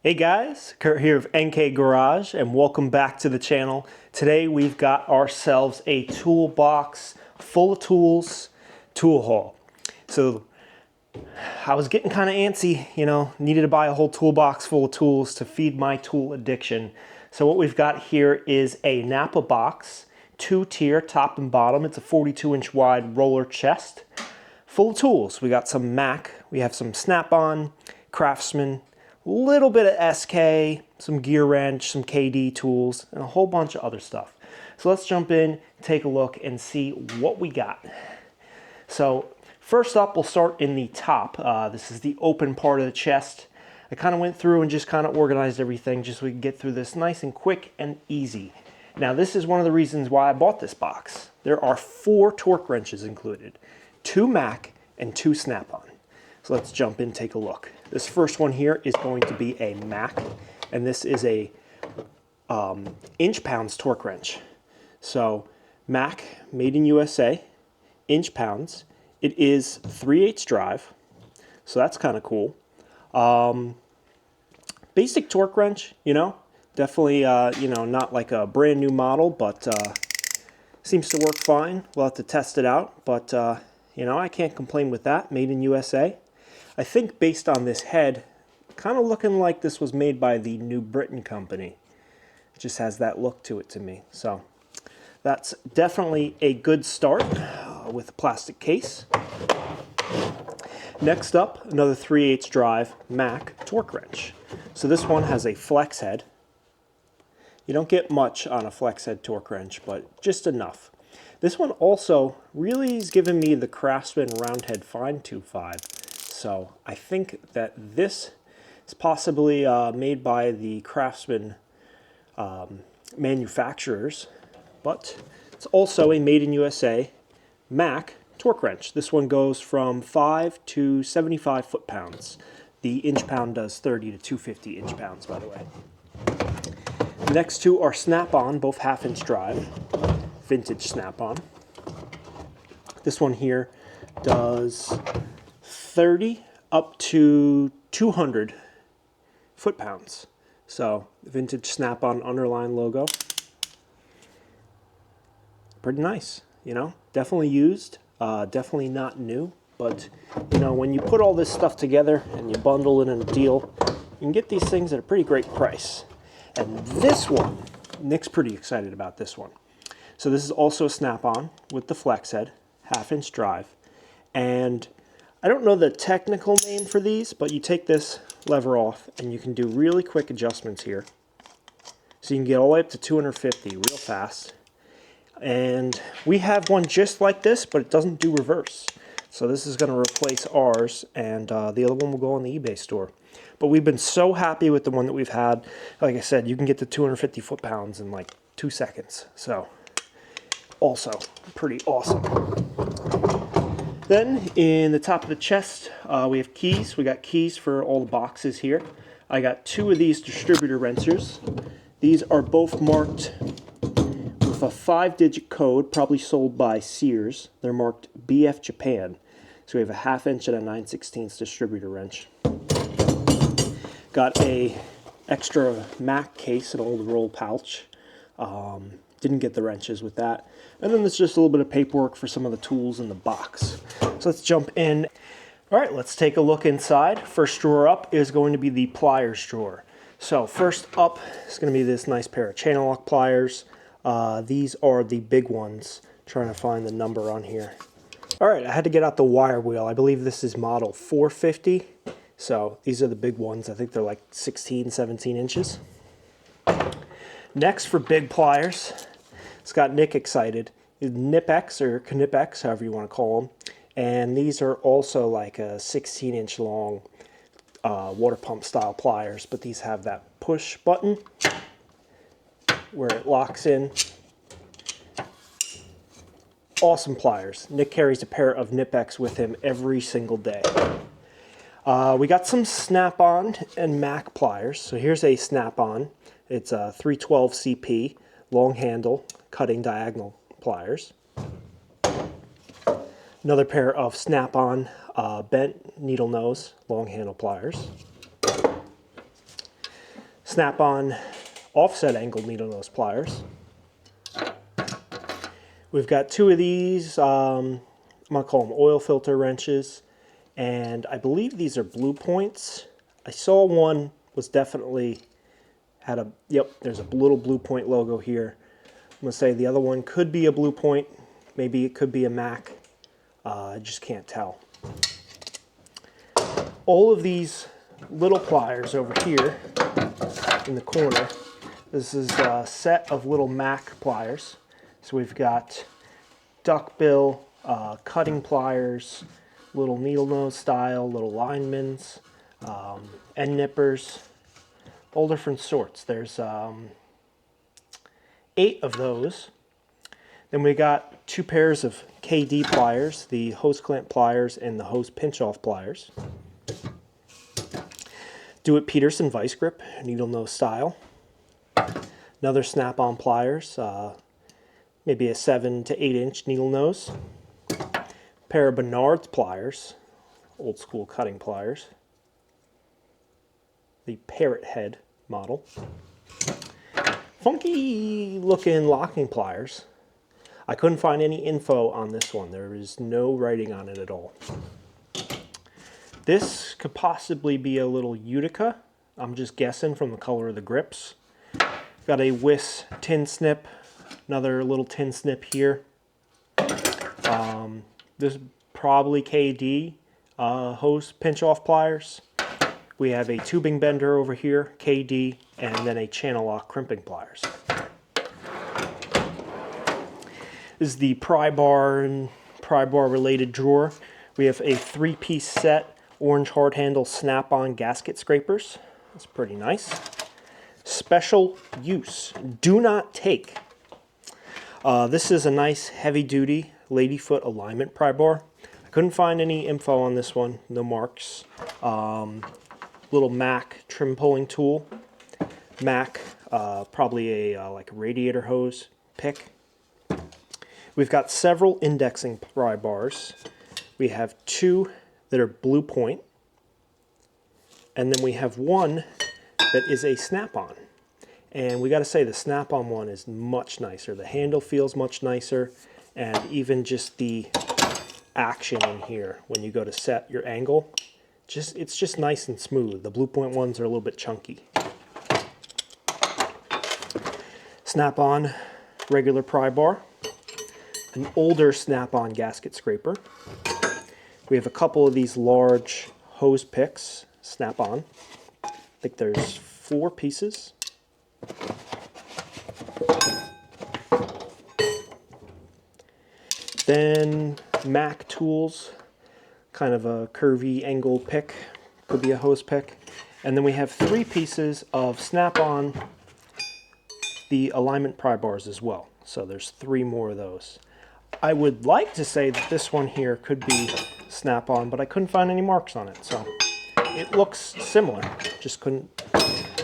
Hey guys, Kurt here of NK Garage and welcome back to the channel. Today we've got ourselves a toolbox full of tools tool haul. So I was getting kind of antsy, needed to buy a whole toolbox full of tools to feed my tool addiction. So what we've got here is a Napa box, 2-tier top and bottom. It's a 42-inch wide roller chest full of tools. We got some Mac, we have some Snap-on, Craftsman, little bit of SK, some gear wrench, some KD tools, and a whole bunch of other stuff. So let's jump in, take a look, and see what we got. So first up, we'll start in the top. This is the open part of the chest. I kind of went through and just kind of organized everything just so we can get through this nice and quick and easy. Now this is one of the reasons why I bought this box. There are 4 torque wrenches included, 2 Mac and 2 Snap-on. So let's jump in and take a look. This first one here is going to be a Mac, and this is a inch-pounds torque wrench. So Mac, made in USA, inch-pounds. It is 3/8 drive, so that's kind of cool. Basic torque wrench, definitely, not like a brand new model, but seems to work fine. We'll have to test it out, but I can't complain with that. Made in USA. I think based on this head, kind of looking like this was made by the New Britain company. It just has that look to it to me. So that's definitely a good start with a plastic case. Next up, another 3/8 drive Mac torque wrench. So this one has a flex head. You don't get much on a flex head torque wrench, but just enough. This one also really is giving me the Craftsman roundhead fine tooth vibe. So I think that this is possibly made by the Craftsman manufacturers, but it's also a made in USA Mac torque wrench. This one goes from 5 to 75 foot-pounds. The inch-pound does 30 to 250 inch-pounds, by the way. The next two are Snap-on, both half-inch drive, vintage Snap-on. This one here does 30 up to 200 foot-pounds. So vintage Snap-on underline logo. Pretty nice, definitely used, definitely not new, but when you put all this stuff together and you bundle it in a deal, you can get these things at a pretty great price. And this one, Nick's pretty excited about this one. So this is also a Snap-on with the flex head, half-inch drive, and I don't know the technical name for these, but you take this lever off and you can do really quick adjustments here. So you can get all the way up to 250 real fast. And we have one just like this, but it doesn't do reverse. So this is going to replace ours, and the other one will go on the eBay store. But we've been so happy with the one that we've had. Like I said, you can get to 250 foot-pounds in like 2 seconds. So also pretty awesome. Then in the top of the chest, we have keys. We got keys for all the boxes here. I got 2 of these distributor wrenches. These are both marked with a 5-digit code, probably sold by Sears. They're marked BF Japan. So we have a 1/2 inch and a 9/16 distributor wrench. Got a extra Mac case, an old roll pouch. Didn't get the wrenches with that. And then there's just a little bit of paperwork for some of the tools in the box. So let's jump in. All right, let's take a look inside. First drawer up is going to be the pliers drawer. So first up is going to be this nice pair of channel lock pliers. These are the big ones. Trying to find the number on here. All right, I had to get out the wire wheel. I believe this is model 450. So these are the big ones. I think they're like 16, 17 inches. Next for big pliers, it's got Nick excited. Nip-X or Knip-X, however you want to call them. And these are also like a 16-inch long water pump style pliers, but these have that push button where it locks in. Awesome pliers. Nick carries a pair of Nip-X with him every single day. We got some Snap-on and Mac pliers. So here's a Snap-on. It's a 312 CP, long handle, cutting diagonal pliers. Another pair of Snap-on bent needle nose long handle pliers. snap-on offset angle needle nose pliers. We've got two of these, I'm going to call them oil filter wrenches, and I believe these are Blue Points. I saw one was definitely had a, yep, there's a little Blue Point logo here. I'm going to say the other one could be a Blue Point, maybe it could be a Mac, I just can't tell. All of these little pliers over here in the corner, this is a set of little Mac pliers. So we've got duckbill, cutting pliers, little needle nose style, little linemans, end nippers, all different sorts. There's 8 of those. Then we got 2 pairs of KD pliers, the hose clamp pliers and the hose pinch off pliers. Do It Peterson vice grip, needle nose style. Another snap-on pliers, maybe a 7 to 8 inch needle nose. Pair of Bernard's pliers, old school cutting pliers. The parrot head model. Funky looking locking pliers. I couldn't find any info on this one. There is no writing on it at all. This could possibly be a little Utica. I'm just guessing from the color of the grips. Got a Wiss tin snip, another little tin snip here. This is probably KD hose pinch off pliers. We have a tubing bender over here, KD, and then a channel lock crimping pliers. This is the pry bar and pry bar related drawer. We have a 3-piece set, orange hard handle snap-on gasket scrapers. That's pretty nice. Special use, do not take. This is a nice heavy duty ladyfoot alignment pry bar. I couldn't find any info on this one, no marks. Little Mac trim pulling tool. Mac, probably a like radiator hose pick. We've got several indexing pry bars. We have 2 that are Blue Point, and then we have one that is a snap-on. And we got to say the snap-on one is much nicer. The handle feels much nicer, and even just the action in here when you go to set your angle, it's just nice and smooth. The Blue Point ones are a little bit chunky. Snap-on regular pry bar, an older snap-on gasket scraper. We have a couple of these large hose picks, snap-on. I think there's 4 pieces. Then Mac tools, kind of a curvy angle pick, could be a hose pick. And then we have 3 pieces of snap-on, the alignment pry bars as well. So there's 3 more of those. I would like to say that this one here could be snap-on, but I couldn't find any marks on it. So it looks similar, just couldn't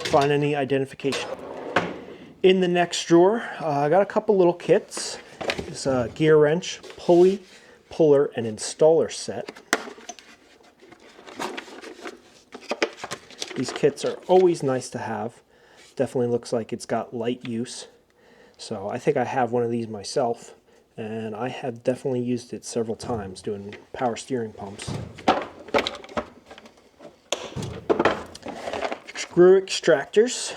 find any identification. In the next drawer, I got a couple little kits. It's a gear wrench, pulley, puller, and installer set. These kits are always nice to have. Definitely looks like it's got light use. So I think I have one of these myself, and I have definitely used it several times doing power steering pumps. Screw extractors.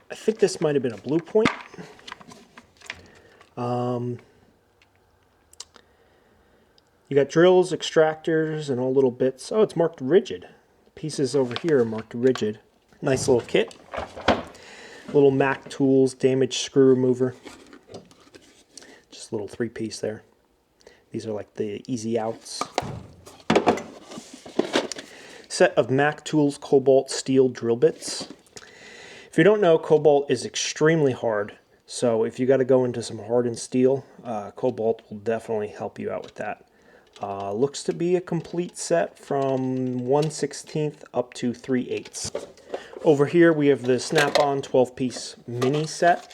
I think this might have been a Blue Point. You got drills, extractors, and all little bits. Oh, it's marked rigid. Pieces over here are marked rigid. Nice little kit. Little Mac tools, damaged screw remover. Just a little 3-piece there. These are like the easy outs. Set of Mac Tools Cobalt steel drill bits. If you don't know, Cobalt is extremely hard. So if you got to go into some hardened steel, Cobalt will definitely help you out with that. Looks to be a complete set from 1/16 up to 3/8. Over here we have the snap-on 12-piece mini set.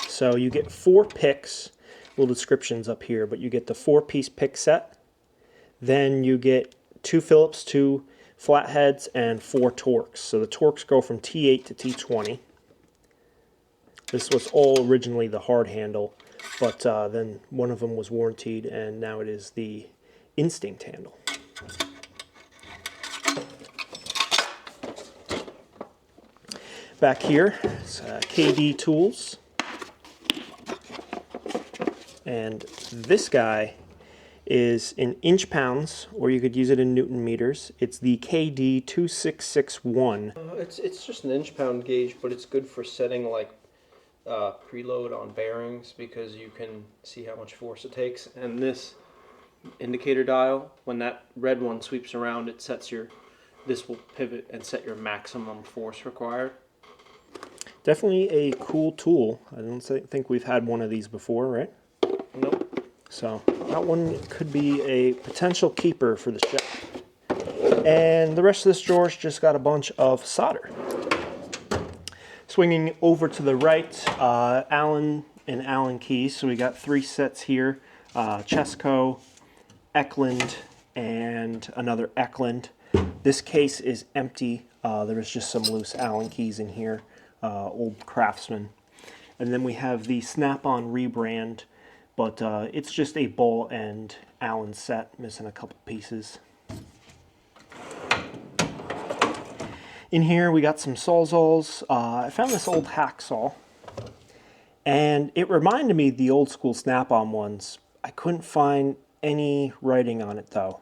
So you get 4 picks, little descriptions up here, but you get the 4-piece pick set. Then you get 2 Phillips 2 flatheads and 4 Torx. So the Torx go from T8 to T20. This was all originally the hard handle, but then one of them was warranted, and now it is the Instinct handle. Back here, it's KD tools. And this guy is in inch pounds, or you could use it in Newton meters. It's the KD 2661. It's just an inch pound gauge, but it's good for setting like preload on bearings because you can see how much force it takes. And this indicator dial, when that red one sweeps around, it sets this will pivot and set your maximum force required. Definitely a cool tool. I don't think we've had one of these before, right? Nope. So that one could be a potential keeper for the shop. And the rest of this drawer's just got a bunch of solder. Swinging over to the right, Allen and Allen keys. So we got 3 sets here, Chesco, Eklund, and another Eklund. This case is empty. There was just some loose Allen keys in here, old Craftsman. And then we have the Snap-on rebrand, but it's just a ball and Allen set, missing a couple pieces. In here we got some Sawzalls. I found this old hacksaw, and it reminded me of the old school Snap-on ones. I couldn't find any writing on it though.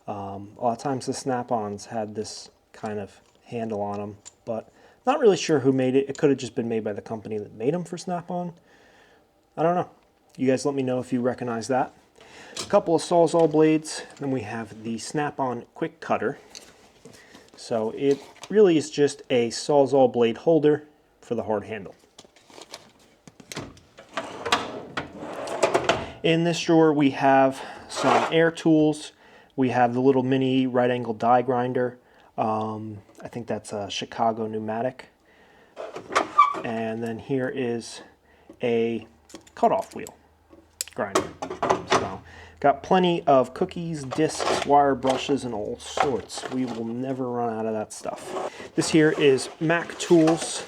A lot of times the Snap-ons had this kind of handle on them, but not really sure who made it. It could have just been made by the company that made them for Snap-on. I don't know. You guys let me know if you recognize that. A couple of Sawzall blades. Then we have the Snap-on quick cutter. So it really is just a Sawzall blade holder for the hard handle. In this drawer we have some air tools. We have the little mini right angle die grinder. I think that's a Chicago pneumatic. And then here is a cutoff wheel grinder. So got plenty of cookies, discs, wire brushes, and all sorts. We will never run out of that stuff. This here is Mac Tools,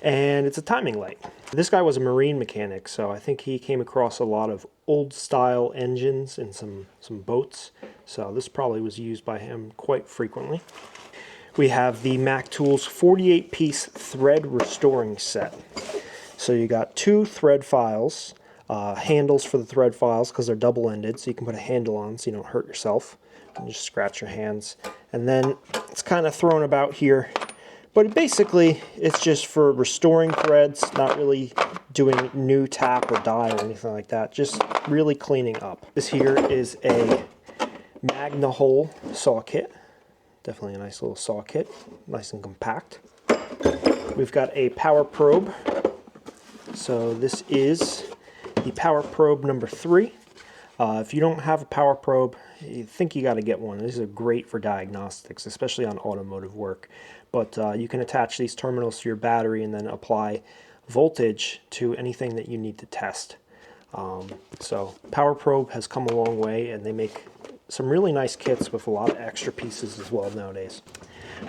and it's a timing light. This guy was a marine mechanic, so I think he came across a lot of old style engines in some boats. So this probably was used by him quite frequently. We have the Mac Tools 48-piece thread restoring set. So you got 2 thread files, handles for the thread files because they're double-ended, so you can put a handle on so you don't hurt yourself and just scratch your hands. And then it's kind of thrown about here, but basically it's just for restoring threads, not really doing new tap or die or anything like that, just really cleaning up. This here is a Magna hole saw kit. Definitely a nice little saw kit, nice and compact. We've got a power probe. So this is the power probe number 3. If you don't have a power probe, you think you got to get one. These are great for diagnostics, especially on automotive work. But you can attach these terminals to your battery and then apply voltage to anything that you need to test. So power probe has come a long way, and they make some really nice kits with a lot of extra pieces as well nowadays.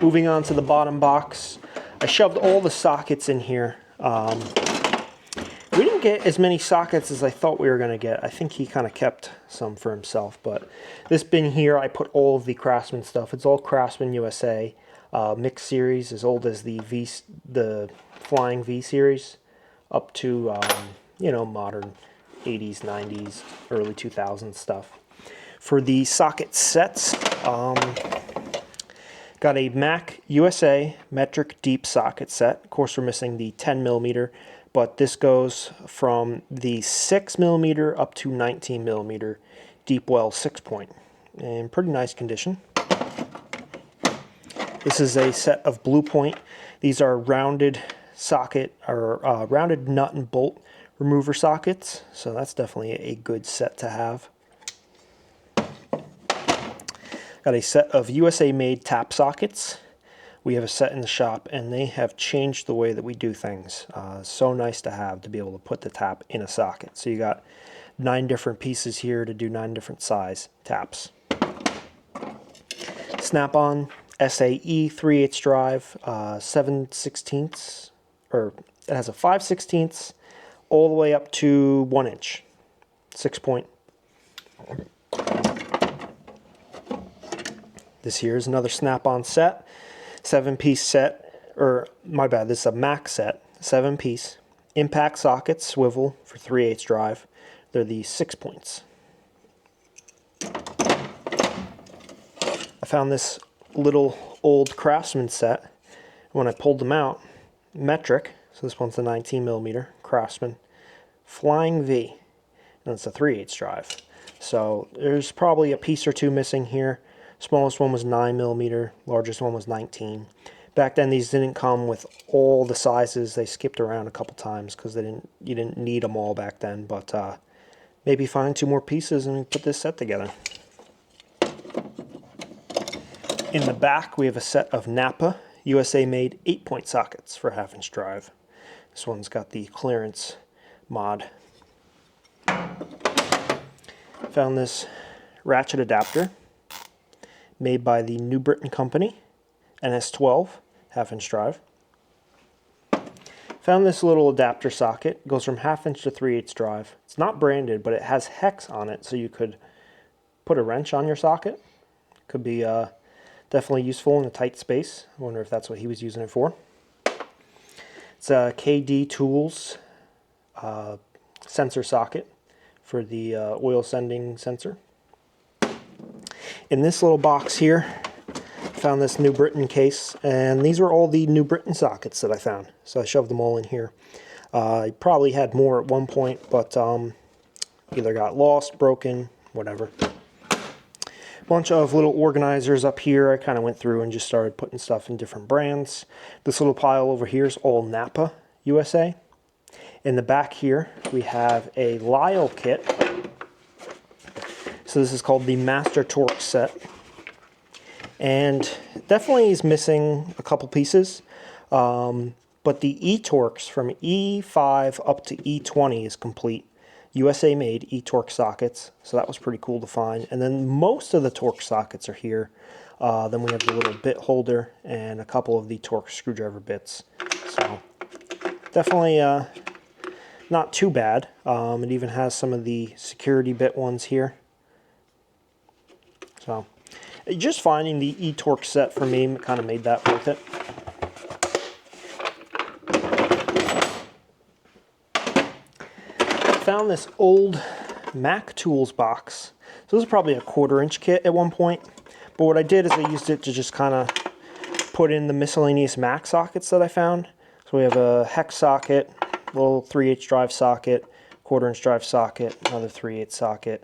Moving on to the bottom box, I shoved all the sockets in here. We didn't get as many sockets as I thought we were going to get. I think he kind of kept some for himself, but this bin here, I put all of the Craftsman stuff. It's all Craftsman USA, mixed series, as old as the Flying V series, up to modern 80s, 90s, early 2000s stuff. For the socket sets, got a Mac USA metric deep socket set. Of course, we're missing the 10 millimeter, but this goes from the 6 millimeter up to 19 millimeter deep well 6-point. In pretty nice condition. This is a set of Blue Point. These are rounded socket or rounded nut and bolt remover sockets, so that's definitely a good set to have. Got a set of USA made tap sockets. We have a set in the shop, and they have changed the way that we do things. So nice to have, to be able to put the tap in a socket. So you got 9 different pieces here to do 9 different size taps. Snap-on SAE 3/8 drive, 7/16, or it has a 5/16 all the way up to 1 inch, 6-point. This here is another snap-on set, 7-piece set, or my bad, this is a max set, 7-piece. Impact sockets, swivel for 3/8 drive. They're the 6 points. I found this little old Craftsman set. When I pulled them out, metric, so this one's a 19mm Craftsman, Flying V, and it's a 3/8 drive. So there's probably a piece or two missing here. Smallest one was 9mm, largest one was 19. Back then these didn't come with all the sizes. They skipped around a couple times because you didn't need them all back then. But maybe find 2 more pieces and put this set together. In the back we have a set of Napa USA made 8-point sockets for 1/2 inch drive. This one's got the clearance mod. Found this ratchet adapter made by the New Britain Company, NS12, 1/2 inch drive. Found this little adapter socket. It goes from 1/2 inch to 3/8 drive. It's not branded, but it has hex on it, so you could put a wrench on your socket. Could be definitely useful in a tight space. I wonder if that's what he was using it for. It's a KD Tools sensor socket for the oil sending sensor. In this little box here, found this New Britain case, and these were all the New Britain sockets that I found. So I shoved them all in here. I probably had more at one point, but either got lost, broken, whatever. Bunch of little organizers up here. I kind of went through and just started putting stuff in different brands. This little pile over here is all Napa USA. In the back here, we have a Lyle kit. So this is called the Master Torque set. And definitely is missing a couple pieces. But the E-Torques from E5 up to E20 is complete. USA made E-Torque sockets. So that was pretty cool to find. And then most of the torque sockets are here. Then we have the little bit holder and a couple of the torque screwdriver bits. So definitely not too bad. It even has some of the security bit ones here. So just finding the E-Torque set for me kind of made that worth it. Found this old Mac Tools box. So this is probably a 1/4 inch kit at one point. But what I did is I used it to just kind of put in the miscellaneous Mac sockets that I found. So we have a hex socket, little 3/8 drive socket, 1/4 inch drive socket, another 3/8 socket,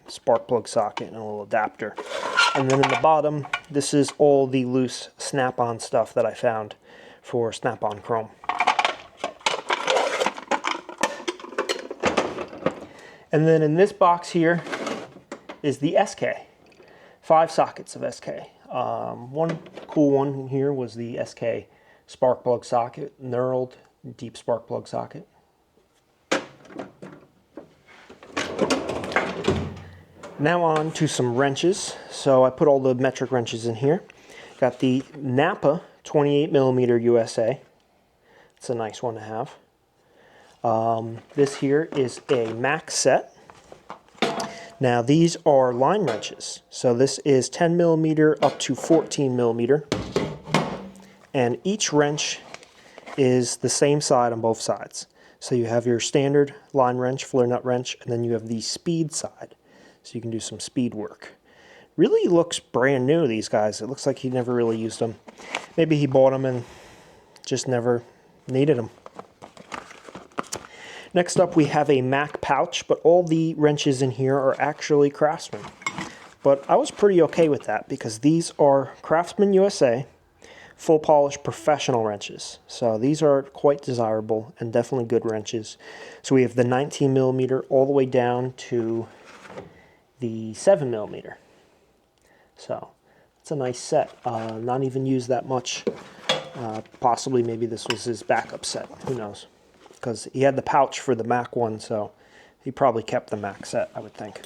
spark plug socket, and a little adapter. And then in the bottom, this is all the loose snap-on stuff that I found for snap-on chrome. And then in this box here is the SK. 5 sockets of SK. One cool one in here was the SK spark plug socket, knurled deep spark plug socket. Now on to some wrenches. So I put all the metric wrenches in here. Got the Napa 28mm USA. It's a nice one to have. This here is a max set. Now these are line wrenches. So this is 10mm up to 14mm. And each wrench is the same side on both sides. So you have your standard line wrench, flare nut wrench, and then you have the speed side. So you can do some speed work. Really looks brand new, these guys. It looks like he never really used them. Maybe he bought them and just never needed them. Next up we have a Mac pouch, but all the wrenches in here are actually Craftsman. But I was pretty okay with that because these are Craftsman USA full polish professional wrenches. So these are quite desirable and definitely good wrenches. So we have the 19mm all the way down to the 7mm. So it's a nice set. Not even used that much. Possibly maybe this was his backup set. Who knows? Because he had the pouch for the Mac one, so he probably kept the Mac set, I would think.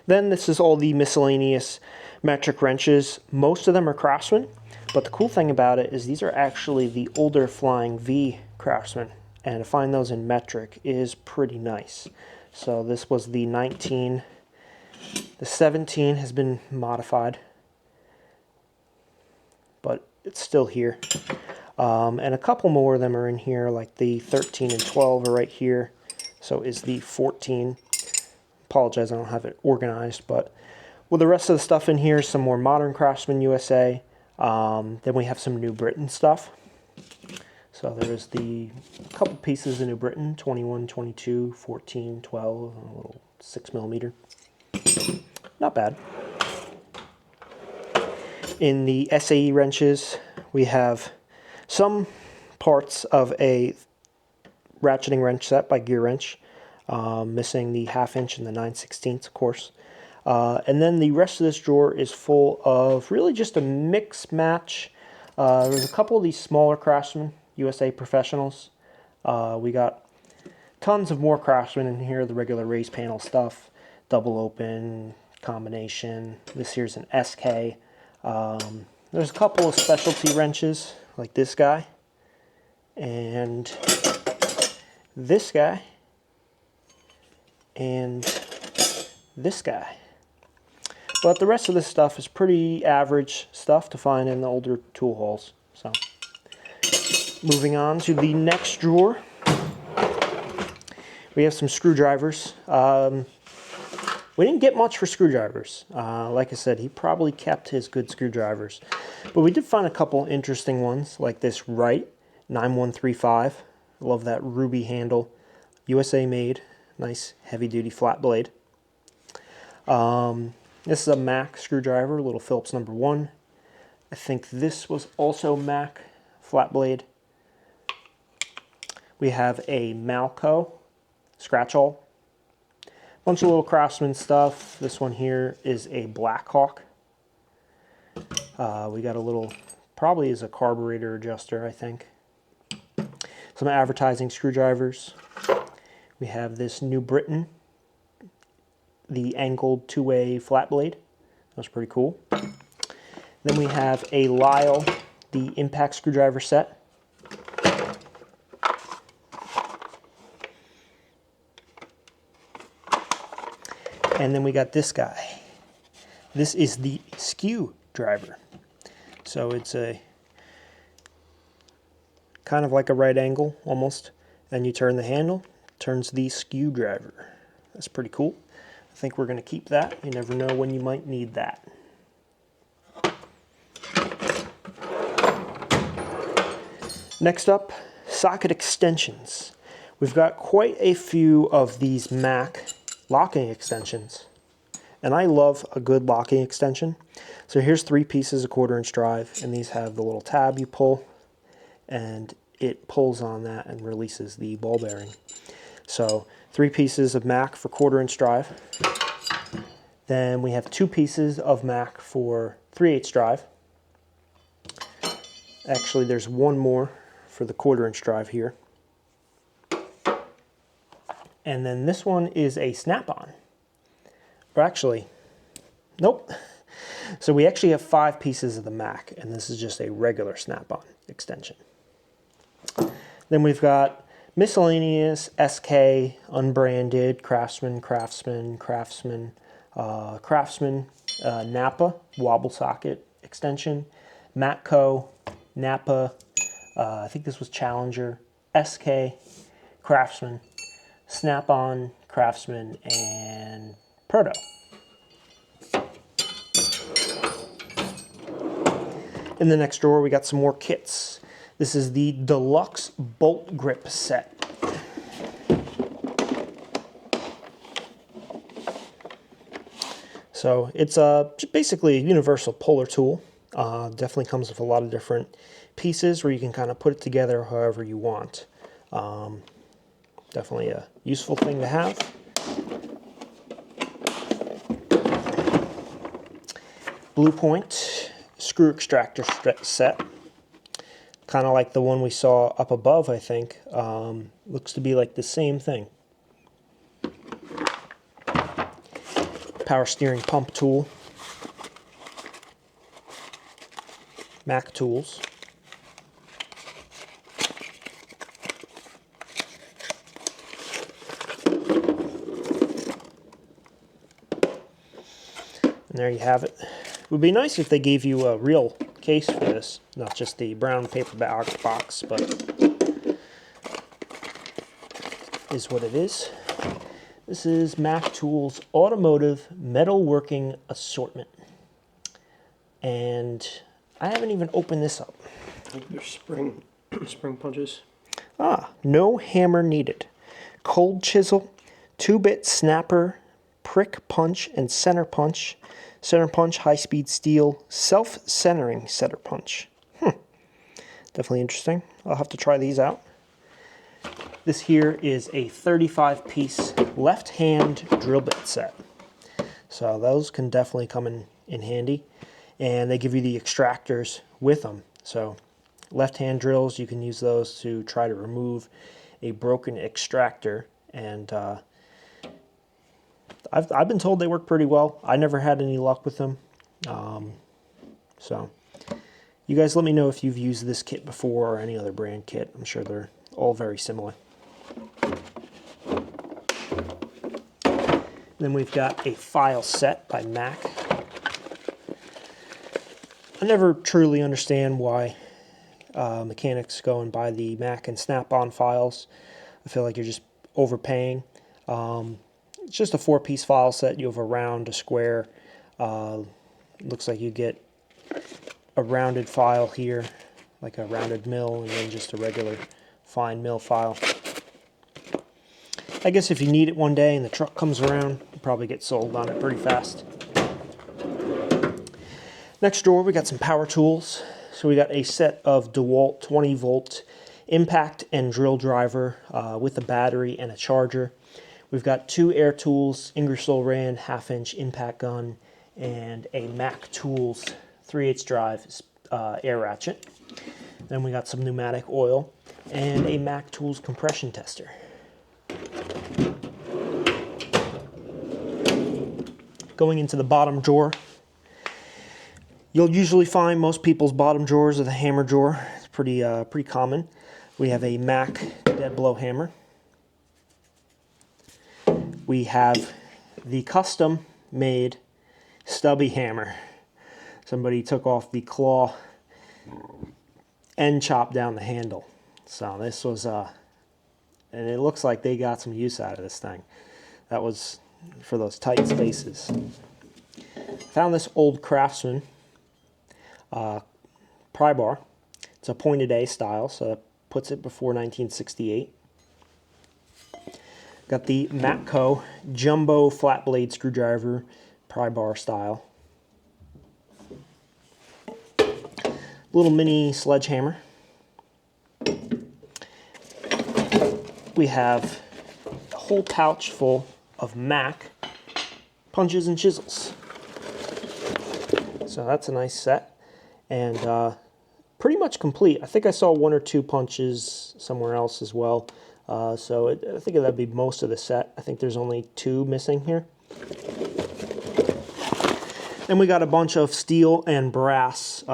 Then this is all the miscellaneous metric wrenches. Most of them are Craftsman, but the cool thing about it is these are actually the older Flying V Craftsman, and to find those in metric is pretty nice. So this was the 19. The 17 has been modified, but it's still here. And a couple more of them are in here, like the 13 and 12 are right here. So is the 14. Apologize, I don't have it organized, but with the rest of the stuff in here, some more modern Craftsman USA. Then we have some New Britain stuff. So there's the couple pieces of New Britain, 21, 22, 14, 12, and a little 6mm. Not bad. In the SAE wrenches, we have some parts of a ratcheting wrench set by Gear Wrench, missing the 1/2 inch and the 9/16, of course. And then the rest of this drawer is full of really just a mix match. There's a couple of these smaller Craftsman USA Professionals. We got tons of more Craftsman in here, the regular raised panel stuff, double open, combination. This here's an SK. There's a couple of specialty wrenches, like this guy, and this guy, and this guy. But the rest of this stuff is pretty average stuff to find in the older tool hauls. So, moving on to the next drawer, we have some screwdrivers. We didn't get much for screwdrivers. Like I said, he probably kept his good screwdrivers. But we did find a couple interesting ones, like this Wright 9135. I love that ruby handle. USA made. Nice heavy-duty flat blade. This is a Mac screwdriver, little Phillips number 1. I think this was also Mac flat blade. We have a Malco scratch-all. Bunch of little Craftsman stuff. This one here is a Blackhawk. We got a little, probably is a carburetor adjuster, I think. Some advertising screwdrivers. We have this New Britain, the angled 2-way flat blade. That's pretty cool. Then we have a Lyle, the impact screwdriver set. And then we got this guy. This is the skew driver. So it's a kind of like a right angle almost. And you turn the handle, turns the skew driver. That's pretty cool. I think we're going to keep that. You never know when you might need that. Next up, socket extensions. We've got quite a few of these Mac locking extensions, and I love a good locking extension. So here's 3 pieces of 1/4 inch drive, and these have the little tab you pull, and it pulls on that and releases the ball bearing. So 3 pieces of Mac for 1/4 inch drive. Then we have 2 pieces of Mac for 3/8 drive. Actually, there's one more for the 1/4 inch drive here. And then this one is a snap-on. Or actually, nope. So we actually have 5 pieces of the Mac, and this is just a regular snap-on extension. Then we've got miscellaneous, SK, unbranded, Craftsman, Napa, wobble socket extension, Matco, Napa, I think this was Challenger, SK, Craftsman, Snap-on, Craftsman, and Proto. In the next drawer, we got some more kits. This is the Deluxe Bolt Grip set. So it's basically a universal puller tool. Definitely comes with a lot of different pieces where you can kind of put it together however you want. Definitely a useful thing to have. Blue Point screw extractor set. Kind of like the one we saw up above, I think. Looks to be like the same thing. power steering pump tool. Mac tools. And there you have it. It would be nice if they gave you a real case for this, not just the brown paper box, but is what it is. This is Mac Tools Automotive Metalworking Assortment. And I haven't even opened this up. There's spring punches. Ah, no hammer needed. Cold chisel, 2-bit snapper, prick punch and center punch. Center punch, high-speed steel, self-centering center punch. Definitely interesting. I'll have to try these out. This here is a 35-piece left-hand drill bit set. So those can definitely come in handy. And they give you the extractors with them. So left-hand drills, you can use those to try to remove a broken extractor. And I've been told they work pretty well. I never had any luck with them. So you guys let me know if you've used this kit before or any other brand kit. I'm sure they're all very similar. Then we've got a file set by Mac. I never truly understand why mechanics go and buy the Mac and Snap-on files. I feel like you're just overpaying. It's just a 4-piece file set. You have a round, a square. Looks like you get a rounded file here, like a rounded mill, and then just a regular fine mill file. I guess if you need it one day and the truck comes around, you probably get sold on it pretty fast. Next drawer, we got some power tools. So we got a set of DeWalt 20-volt impact and drill driver with a battery and a charger. We've got 2 air tools, Ingersoll Rand 1/2-inch impact gun, and a Mac Tools 3/8 drive air ratchet. Then we got some pneumatic oil and a Mac Tools compression tester. Going into the bottom drawer, you'll usually find most people's bottom drawers are the hammer drawer. It's pretty common. We have a Mac dead blow hammer. We have the custom made stubby hammer. Somebody took off the claw and chopped down the handle. So this was, and it looks like they got some use out of this thing. That was for those tight spaces. Found this old Craftsman pry bar. It's a pointed A style, so that puts it before 1968. Got the Matco jumbo flat blade screwdriver pry bar style. Little mini sledgehammer. We have a whole pouch full of Mac punches and chisels. So that's a nice set, and pretty much complete. I think I saw 1 or 2 punches somewhere else as well. So I think that'd be most of the set. I think there's only 2 missing here. Then we got a bunch of steel and brass,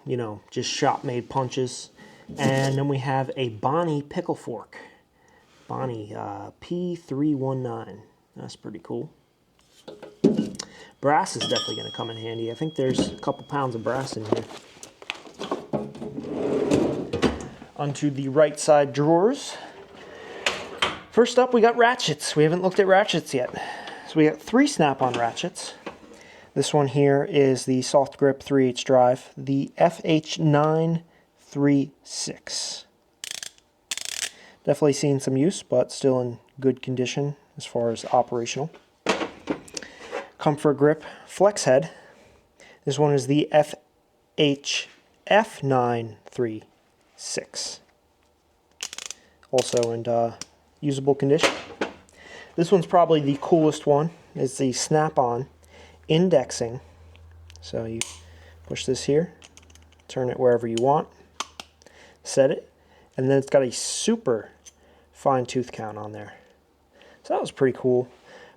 you know, just shop-made punches. And then we have a Bonnie pickle fork. Bonnie P319. That's pretty cool. Brass is definitely going to come in handy. I think there's a couple pounds of brass in here. Onto the right side drawers. First up, we got ratchets. We haven't looked at ratchets yet. So we got 3 snap-on ratchets. This one here is the soft grip 3/8 drive, the FH936. Definitely seen some use, but still in good condition as far as operational. Comfort grip flex head. This one is the FHF936. Also in usable condition. This one's probably the coolest one. It's the snap-on indexing. So you push this here, turn it wherever you want, set it, and then it's got a super fine tooth count on there. So that was pretty cool.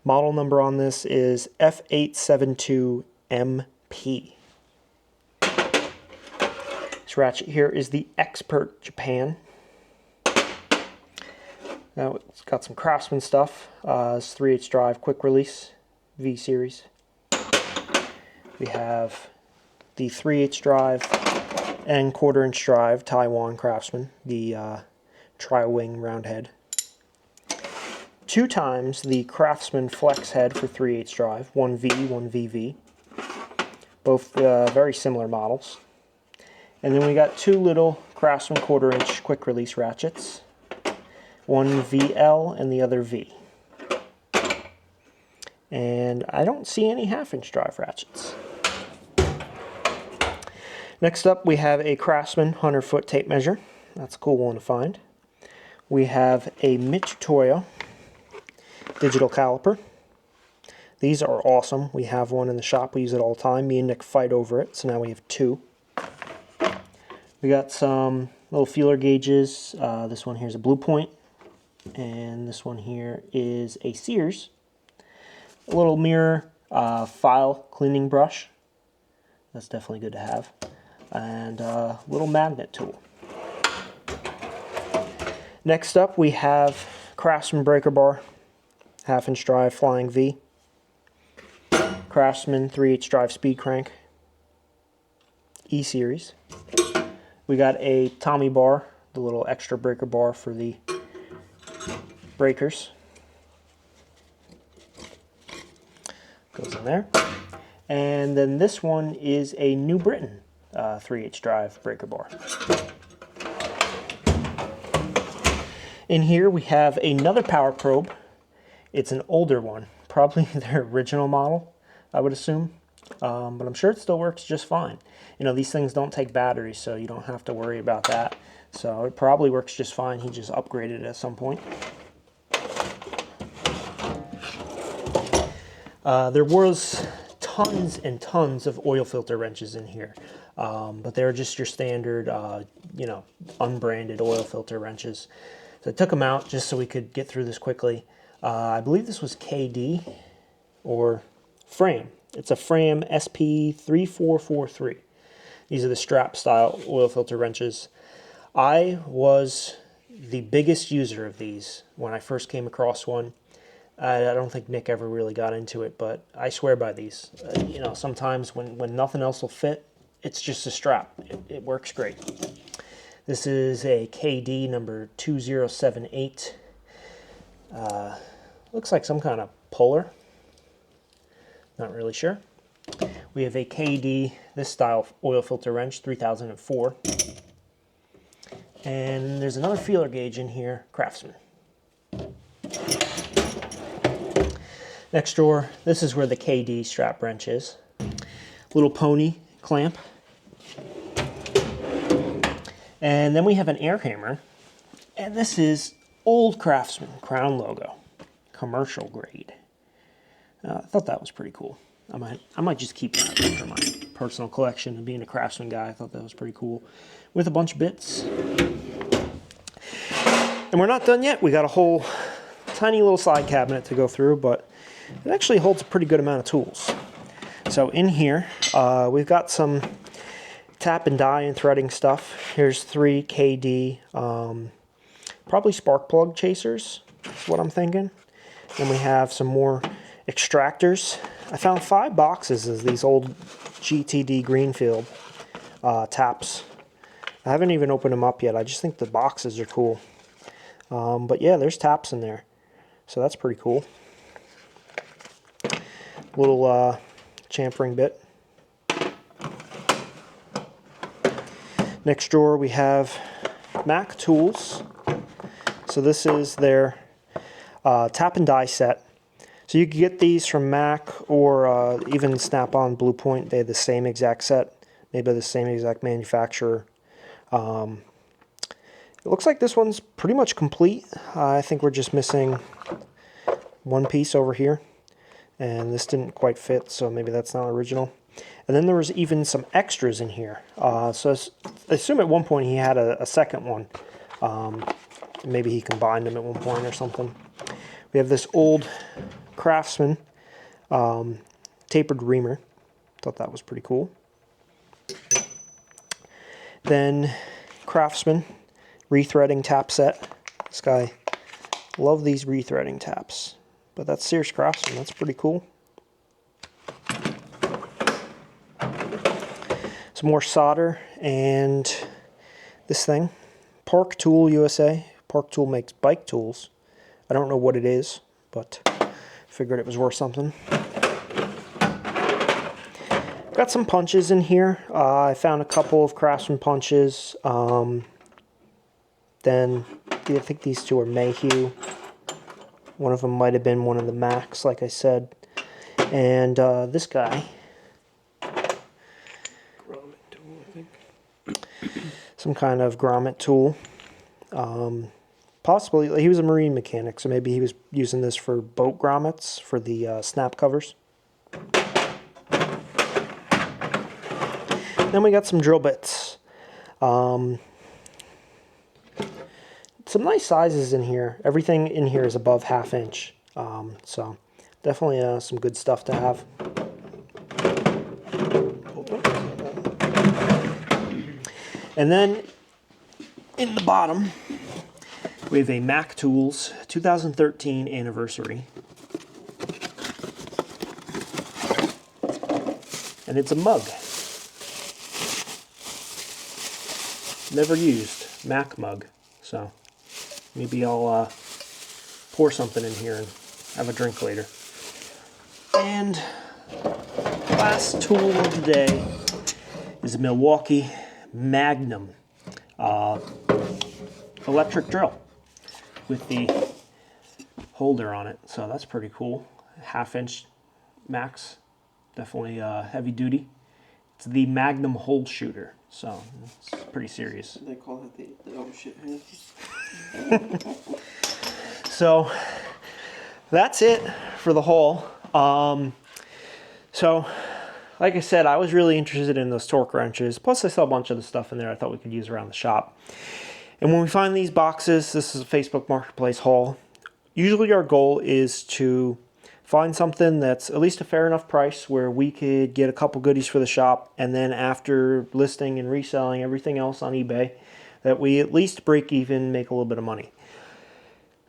Model number on this is F872MP. This ratchet here is the Expert Japan. Now it's got some Craftsman stuff. It's 3/8 drive, quick release, V series. We have the 3/8 drive and 1/4 inch drive Taiwan Craftsman, the tri-wing round head. 2 times the Craftsman flex head for 3/8 drive, one V, one VV. Both very similar models. And then we got 2 little Craftsman 1/4 inch quick release ratchets. One VL and the other V. And I don't see any 1/2 inch drive ratchets. Next up we have a Craftsman 100-foot tape measure. That's a cool one to find. We have a Mitutoyo digital caliper. These are awesome. We have one in the shop. We use it all the time. Me and Nick fight over it, so now we have 2. We got some little feeler gauges. This one here is a Blue Point, and this one here is a Sears. A little mirror file cleaning brush. That's definitely good to have. And a little magnet tool. Next up we have Craftsman breaker bar, 1/2 inch drive Flying V. Craftsman 3/8 drive speed crank, E series. We got a Tommy bar, the little extra breaker bar for the breakers. Goes in there. And then this one is a New Britain 3/8 drive breaker bar. In here we have another power probe. It's an older one, probably their original model, I would assume. But I'm sure it still works just fine. You know, these things don't take batteries, so you don't have to worry about that. So it probably works just fine. He just upgraded it at some point. There was tons and tons of oil filter wrenches in here, but they're just your standard, you know, unbranded oil filter wrenches. So I took them out just so we could get through this quickly. I believe this was KD or Fram. It's a Fram SP3443. These are the strap style oil filter wrenches. I was the biggest user of these when I first came across one. I don't think Nick ever really got into it, but I swear by these. You know, sometimes when nothing else will fit, it's just a strap. It works great. This is a KD number 2078. Looks like some kind of puller. Not really sure. We have a KD, this style oil filter wrench, 3004. And there's another feeler gauge in here, Craftsman. Next drawer, this is where the KD strap wrench is. Little pony clamp. And then we have an air hammer. And this is old Craftsman, Crown logo, commercial grade. I thought that was pretty cool. I might just keep that for my personal collection. And being a Craftsman guy, I thought that was pretty cool. With a bunch of bits. And we're not done yet. We got a whole tiny little side cabinet to go through, but it actually holds a pretty good amount of tools. So in here, we've got some tap and die and threading stuff. Here's 3 KD, probably spark plug chasers, is what I'm thinking. Then we have some more extractors. I found 5 boxes of these old GTD Greenfield taps. I haven't even opened them up yet. I just think the boxes are cool. But yeah, there's taps in there. So that's pretty cool. Little chamfering bit. Next drawer we have Mac tools. So this is their tap and die set. So you can get these from Mac or even Snap-on, Blue Point. They have the same exact set, made by the same exact manufacturer. It looks like this one's pretty much complete. I think we're just missing one piece over here. And this didn't quite fit, so maybe that's not original. And then there was even some extras in here. So I assume at one point he had a second one. Maybe he combined them at one point or something. We have this old Craftsman tapered reamer. Thought that was pretty cool. Then Craftsman rethreading tap set. This guy, love these rethreading taps. But that's Sears Craftsman, that's pretty cool. Some more solder and this thing. Park Tool USA. Park Tool makes bike tools. I don't know what it is, but figured it was worth something. Got some punches in here. I found a couple of Craftsman punches. Then I think these two are Mayhew. One of them might have been one of the Macs, like I said. And this guy. Grommet tool, I think. Some kind of grommet tool. Possibly, he was a marine mechanic, so maybe he was using this for boat grommets, for the snap covers. Then we got some drill bits. Some nice sizes in here. Everything in here is above 1/2 inch. So definitely some good stuff to have. And then in the bottom, we have a Mac Tools 2013 anniversary. And it's a mug. Never used Mac mug. So maybe I'll pour something in here and have a drink later. And last tool of the day is a Milwaukee Magnum electric drill with the holder on it. So that's pretty cool. 1/2 inch max. Definitely heavy duty. It's the Magnum hole shooter. So it's pretty serious. They call it the oh shit hand. So that's it for the haul. So like I said, I was really interested in those torque wrenches. Plus I saw a bunch of the stuff in there I thought we could use around the shop. And when we find these boxes, this is a Facebook Marketplace haul. Usually our goal is to find something that's at least a fair enough price where we could get a couple goodies for the shop, and then after listing and reselling everything else on eBay, that we at least break even, make a little bit of money.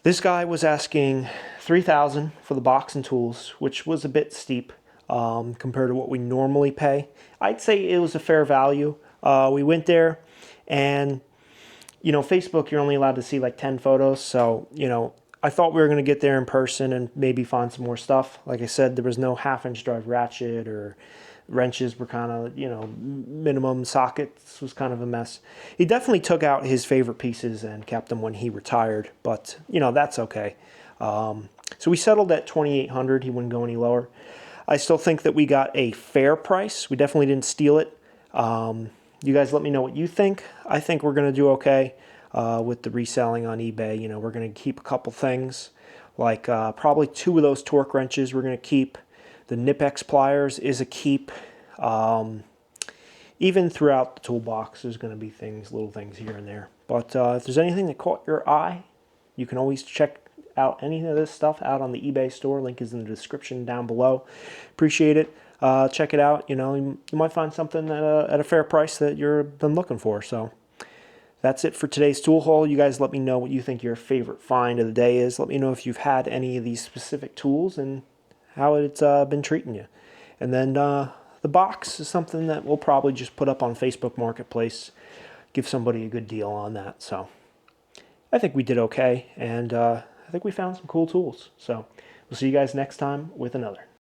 This guy was asking $3,000 for the box and tools, which was a bit steep compared to what we normally pay. I'd say it was a fair value. We went there, and you know, Facebook, you're only allowed to see like 10 photos. So, you know, I thought we were going to get there in person and maybe find some more stuff. Like I said, there was no 1/2 inch drive ratchet, or wrenches were kind of, you know, minimum sockets was kind of a mess. He definitely took out his favorite pieces and kept them when he retired, but you know, that's okay. So we settled at $2,800. He wouldn't go any lower. I still think that we got a fair price. We definitely didn't steal it. You guys let me know what you think. I think we're going to do okay with the reselling on eBay. You know, we're going to keep a couple things, like probably 2 of those torque wrenches we're going to keep. The Nipex pliers is a keep. Even throughout the toolbox, there's going to be things, little things here and there. But if there's anything that caught your eye, you can always check out any of this stuff out on the eBay store. Link is in the description down below. Appreciate it. Check it out. You know, you might find something at a fair price that you've been looking for. So that's it for today's tool haul. You guys let me know what you think your favorite find of the day is. Let me know if you've had any of these specific tools and how it's been treating you. And then the box is something that we'll probably just put up on Facebook Marketplace. Give somebody a good deal on that. So I think we did okay. And I think we found some cool tools. So we'll see you guys next time with another.